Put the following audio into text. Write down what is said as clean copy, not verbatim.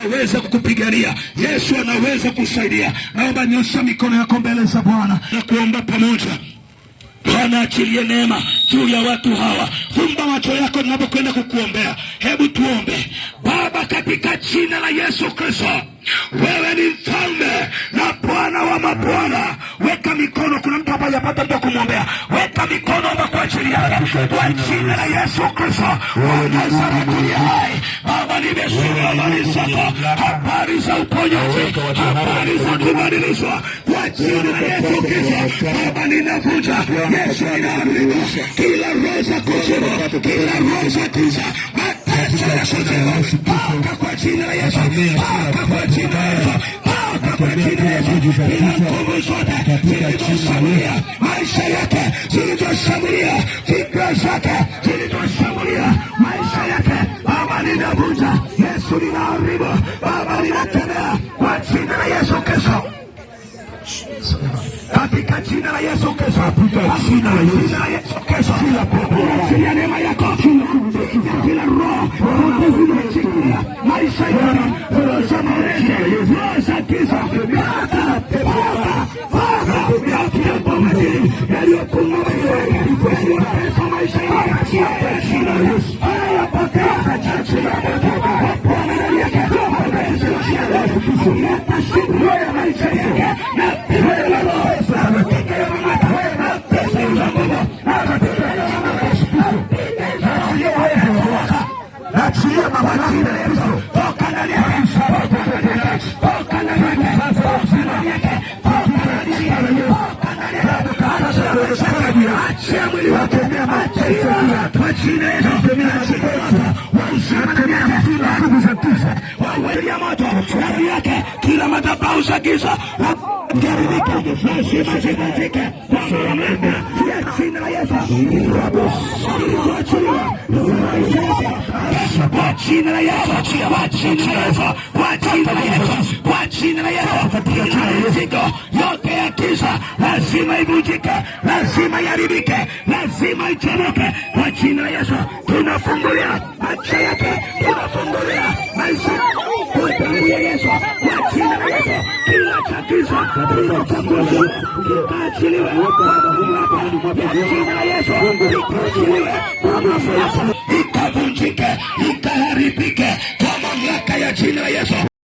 Anaweza kukupigania. Yesu anaweza kusaidia. Naomba nyosha mikono yako mbele za Bwana na kuomba pamoja. Bwana achilie neema juu ya watu hawa. Fumba macho yako ninapokwenda kukuombea. Hebu tuombe. Baba, katika jina la Yesu Kristo, wewe ni mfalme na Bwana wa mabwana. Weka mikono, kuna mtu hapa hajapata mtu kumwombea. Weka mikono kwa ajili yake. Kwa jina la Yesu Kristo wa Nazareti hai. Baba, nimesikia habari zako, habari za uponyaji, habari za kubadilishwa. Kwa jina la Yesu Kristo, Baba, ninavunja Yesu ninaamuru kila roho za kuzimu, kila roho za giza, mateso ya kuzimu, paka kwa jina la Yesu, paka kwa jina la Yesu, paka kwa jina la Yesu. Kila nguvu zote zilizoshambulia maisha yake, zilizoshambulia fikra zake, zilizoshambulia maisha yake, Baba, ninavunja. Yesu ninaharibu, Baba, ninakemea kwa jina la Yesu Kristo. Katika jina la Yesu Kristo, katika jina la Yesu Kristo, kila pepo ya neema yako, kila roho zilizochikia maisha yako, roho za mauti, roho za giza, yaliyopunga maisha yako, jina la Yesu, hayapokea jina Bwana ndani yake, ya maisha yake na kila madhabahu za giza jina la Yesu, kwa jina la Yesu, kwa jina la Yesu, kwa jina la Yesu, kwa jina la Yesu, mizigo yote ya giza lazima ivunjike, lazima iharibike, lazima ichomoke kwa jina la Yesu. Tunafungulia macho yake, tunafungulia maisha kwa damu ya Yesu, kwa jina la Yesu. Kila chagiza kilichokuwa kikaachiliwe kwa jina la Yesu, kikaachiliwe kwa mamlaka, ikavunjike, ikaharibike kwa mamlaka ya jina la Yesu.